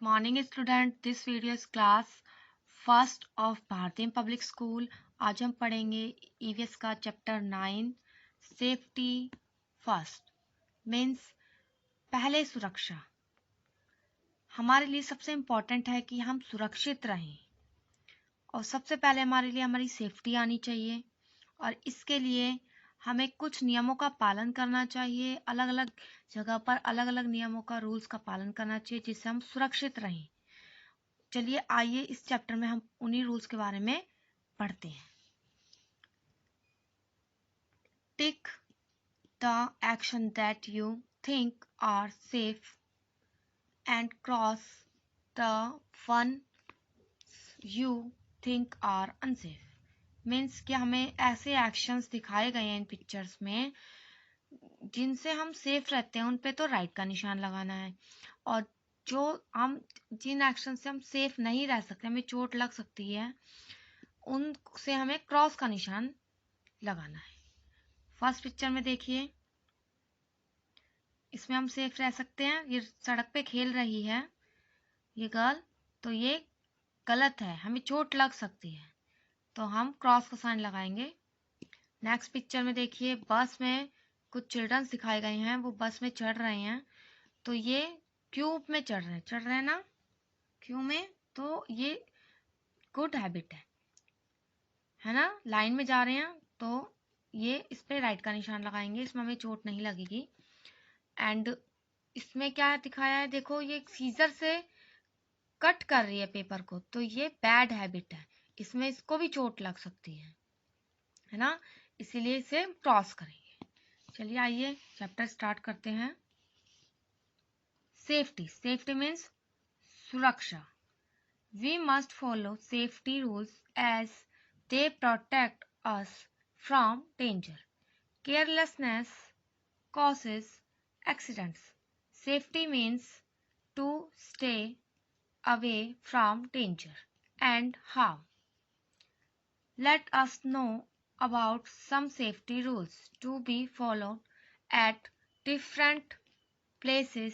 Morning student, this video is class first of भारतीय public school. आज हम पढ़ेंगे ईवीएस का चैप्टर 9 सेफ्टी फर्स्ट मीन्स पहले सुरक्षा। हमारे लिए सबसे इम्पोर्टेंट है कि हम सुरक्षित रहें और सबसे पहले हमारे लिए हमारी सेफ्टी आनी चाहिए और इसके लिए हमें कुछ नियमों का पालन करना चाहिए। अलग अलग जगह पर अलग अलग नियमों का रूल्स का पालन करना चाहिए जिससे हम सुरक्षित रहें। चलिए आइए इस चैप्टर में हम उन्हीं रूल्स के बारे में पढ़ते हैं। Tick the action that you think are safe and cross the one you think are unsafe. Means कि हमें ऐसे एक्शंस दिखाए गए हैं इन पिक्चर्स में जिनसे हम सेफ रहते हैं, उन पे तो राइट का निशान लगाना है, और जो हम जिन एक्शन से हम सेफ नहीं रह सकते, हमें चोट लग सकती है, उनसे हमें क्रॉस का निशान लगाना है। फर्स्ट पिक्चर में देखिए, इसमें हम सेफ रह सकते हैं। ये सड़क पे खेल रही है ये गर्ल, तो ये गलत है, हमें चोट लग सकती है, तो हम क्रॉस का साइन लगाएंगे। नेक्स्ट पिक्चर में देखिए, बस में कुछ चिल्ड्रंस दिखाए गए हैं, वो बस में चढ़ रहे हैं, तो ये क्यूब में चढ़ रहे हैं ना, क्यूब में, तो ये गुड हैबिट है ना। लाइन में जा रहे हैं तो ये इस पे राइट का निशान लगाएंगे, इसमें हमें चोट नहीं लगेगी। एंड इसमें क्या दिखाया है, देखो ये सीजर से कट कर रही है पेपर को, तो ये बैड हैबिट है, इसमें इसको भी चोट लग सकती है ना, इसीलिए इसे क्रॉस करेंगे। चलिए आइए चैप्टर स्टार्ट करते हैं। सेफ्टी, सेफ्टी मीन्स सुरक्षा। We must follow safety rules as they protect us from danger. Carelessness causes accidents. Safety means to stay away from danger and harm. Let us know about some safety rules to be followed at different places.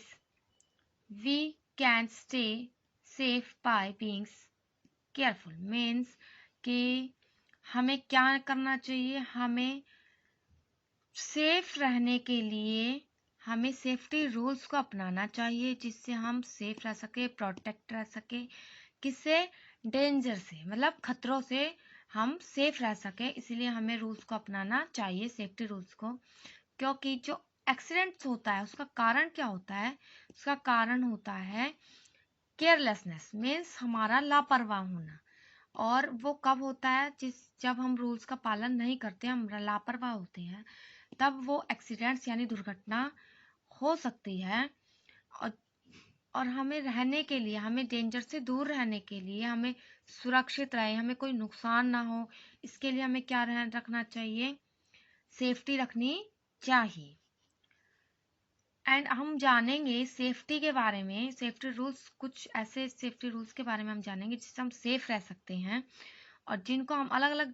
We can stay safe by being careful. Means कि हमें क्या करना चाहिए, हमें safe रहने के लिए हमें सेफ्टी रूल्स को अपनाना चाहिए जिससे हम सेफ रह सके, प्रोटेक्ट रह सके, किससे, डेंजर से, मतलब खतरों से हम सेफ रह सके। इसीलिए हमें रूल्स को अपनाना चाहिए, सेफ्टी रूल्स को। क्योंकि जो एक्सीडेंट्स होता है उसका कारण क्या होता है, उसका कारण होता है केयरलेसनेस, मीन्स हमारा लापरवाह होना। और वो कब होता है, जब हम रूल्स का पालन नहीं करते, हम लापरवाह होते हैं, तब वो एक्सीडेंट्स यानी दुर्घटना हो सकती है। और हमें रहने के लिए, हमें डेंजर से दूर रहने के लिए, हमें सुरक्षित रहे, हमें कोई नुकसान ना हो, इसके लिए हमें क्या रखना चाहिए, सेफ्टी रखनी चाहिए। एंड हम जानेंगे सेफ्टी के बारे में, सेफ्टी रूल्स, कुछ ऐसे सेफ्टी रूल्स के बारे में हम जानेंगे जिससे हम सेफ रह सकते हैं और जिनको हम अलग अलग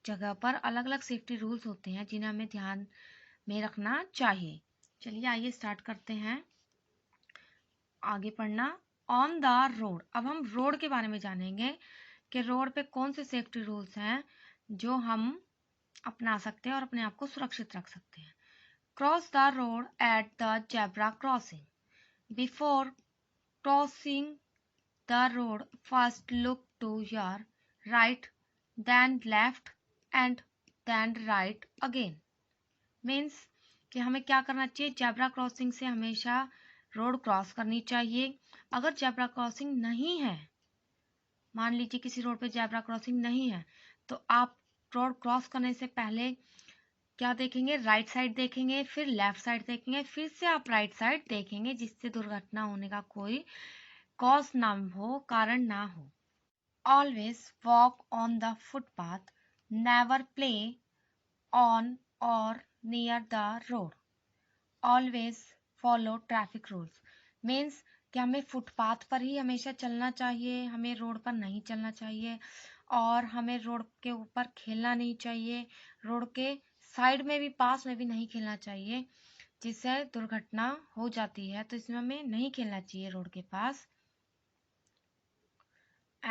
जगह पर अलग अलग सेफ्टी रूल्स होते हैं जिन्हें हमें ध्यान में रखना चाहिए। चलिए आइए स्टार्ट करते हैं आगे पढ़ना। ऑन द रोड, अब हम रोड के बारे में जानेंगे कि रोड पे कौन से सेफ्टी रूल्स हैं जो हम अपना सकते हैं और अपने आप को सुरक्षित रख सकते हैं। Cross the road at the zebra crossing. Before crossing the road, first look to your right, then left, and then right again. Means कि हमें क्या करना चाहिए, जेब्रा क्रॉसिंग से हमेशा रोड क्रॉस करनी चाहिए। अगर जेब्रा क्रॉसिंग नहीं है, मान लीजिए किसी रोड पे जेब्रा क्रॉसिंग नहीं है, तो आप रोड क्रॉस करने से पहले क्या देखेंगे, राइट साइड देखेंगे, फिर लेफ्ट साइड देखेंगे, फिर से आप राइट साइड देखेंगे, जिससे दुर्घटना होने का कोई कॉज ना हो, कारण ना हो। Always walk on the footpath, never play on और near the road, always follow traffic rules. Means कि हमें फुटपाथ पर ही हमेशा चलना चाहिए, हमें रोड पर नहीं चलना चाहिए, और हमें रोड के ऊपर खेलना नहीं चाहिए, रोड के साइड में भी, पास में भी नहीं खेलना चाहिए, जिससे दुर्घटना हो जाती है, तो इसमें हमें नहीं खेलना चाहिए रोड के पास।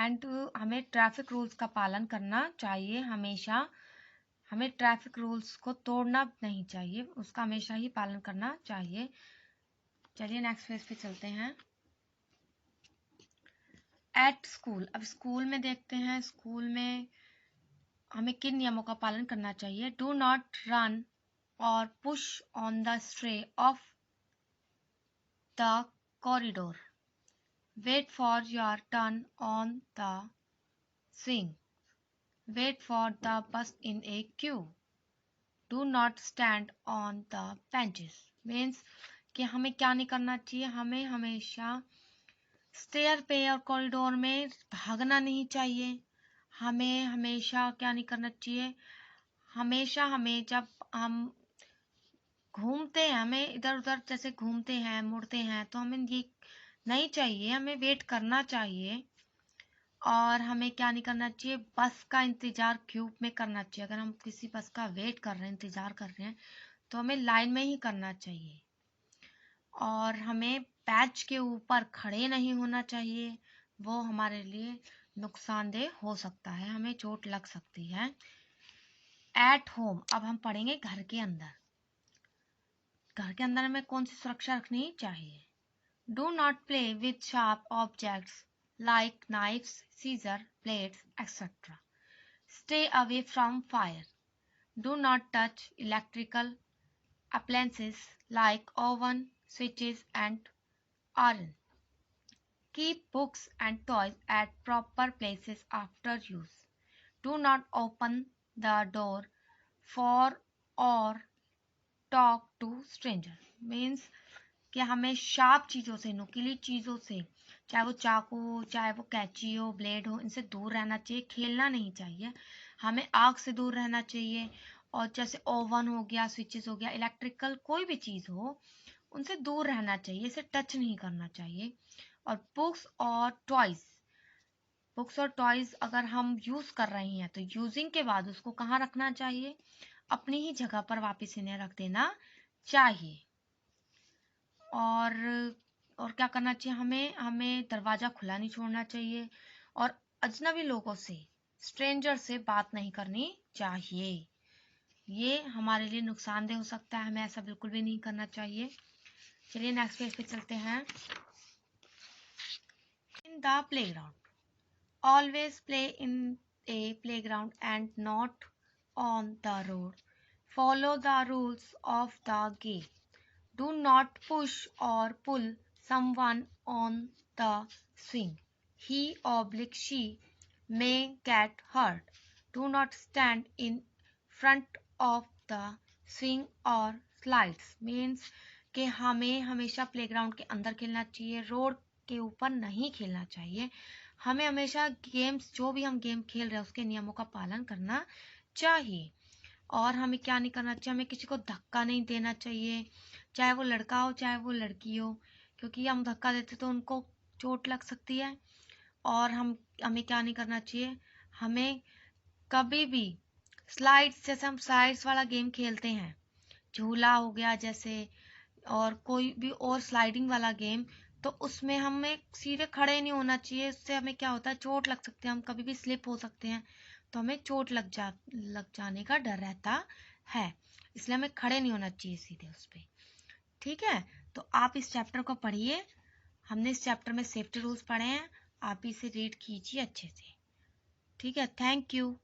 एंड हमें ट्रैफिक रूल्स का पालन करना चाहिए हमेशा। हमें ट्रैफिक रूल्स को तोड़ना नहीं चाहिए, उसका हमेशा ही पालन करना चाहिए। चलिए नेक्स्ट पेज पे चलते हैं। एट स्कूल, अब स्कूल में देखते हैं स्कूल में हमें किन नियमों का पालन करना चाहिए। Do not run or push on the stair of the corridor, wait for your turn on the swing, wait for the bus in a queue, do not stand on the benches। Means कि हमें क्या नहीं करना चाहिए, हमें हमेशा stair पे और कॉरिडोर में भागना नहीं चाहिए। हमें हमेशा क्या नहीं करना चाहिए, हमेशा हमें जब हम घूमते हैं, हमें इधर उधर जैसे घूमते हैं मुड़ते हैं तो हमें ये नहीं चाहिए, हमें वेट करना चाहिए। और हमें क्या नहीं करना चाहिए, बस का इंतजार क्यू में करना चाहिए। अगर हम किसी बस का वेट कर रहे हैं, इंतजार कर रहे हैं, तो हमें लाइन में ही करना चाहिए। और हमें पैच के ऊपर खड़े नहीं होना चाहिए, वो हमारे लिए नुकसानदेह हो सकता है, हमें चोट लग सकती है। एट होम, अब हम पढ़ेंगे घर के अंदर। घर के अंदर हमें कौन सी सुरक्षा रखनी चाहिए। Do not play with sharp objects like knives, scissors, blades, etc. Stay away from fire. Do not touch electrical appliances like oven, switches, and iron. Keep books and toys at proper places after use. Do not open the door for or talk to strangers. Means कि हमें sharp चीज़ों से, नुकीली चीज़ों से, चाहे वो चाकू हो, चाहे वो कैंची हो, ब्लेड हो, इनसे दूर रहना चाहिए, खेलना नहीं चाहिए। हमें आग से दूर रहना चाहिए। और जैसे ओवन हो गया, स्विचेस हो गया, इलेक्ट्रिकल कोई भी चीज़ हो, उनसे दूर रहना चाहिए, इसे टच नहीं करना चाहिए। और बुक्स और टॉयज अगर हम यूज़ कर रहे हैं तो यूजिंग के बाद उसको कहाँ रखना चाहिए, अपनी ही जगह पर वापस इन्हें रख देना चाहिए। और क्या करना चाहिए, हमें दरवाज़ा खुला नहीं छोड़ना चाहिए। और अजनबी लोगों से, स्ट्रेंजर से बात नहीं करनी चाहिए, ये हमारे लिए नुकसानदेह हो सकता है, हमें ऐसा बिल्कुल भी नहीं करना चाहिए। चलिए नेक्स्ट पेज पे चलते हैं। In the playground, always play in A playground and not on the road, follow the rules of the game, do not push or pull someone on the swing, he or she may get hurt. Do not stand in front of the swing or slides। Means कि हमें हमेशा playground के अंदर खेलना चाहिए, road के ऊपर नहीं खेलना चाहिए। हमें हमेशा गेम्स, जो भी हम गेम खेल रहे हैं उसके नियमों का पालन करना चाहिए। और हमें क्या नहीं करना चाहिए, हमें किसी को धक्का नहीं देना चाहिए, चाहे वो लड़का हो चाहे वो लड़की हो, क्योंकि हम धक्का देते तो उनको चोट लग सकती है। और हमें क्या नहीं करना चाहिए, हमें कभी भी स्लाइड्स, जैसे हम स्लाइड्स वाला गेम खेलते हैं, झूला हो गया जैसे, और कोई भी और स्लाइडिंग वाला गेम, तो उसमें हमें सीधे खड़े नहीं होना चाहिए, उससे हमें क्या होता है, चोट लग सकती है, हम कभी भी स्लिप हो सकते हैं, तो हमें चोट लग जाने का डर रहता है, इसलिए हमें खड़े नहीं होना चाहिए सीधे उस पर। ठीक है, तो आप इस चैप्टर को पढ़िए, हमने इस चैप्टर में सेफ्टी रूल्स पढ़े हैं, आप इसे रीड कीजिए अच्छे से। ठीक है, थैंक यू।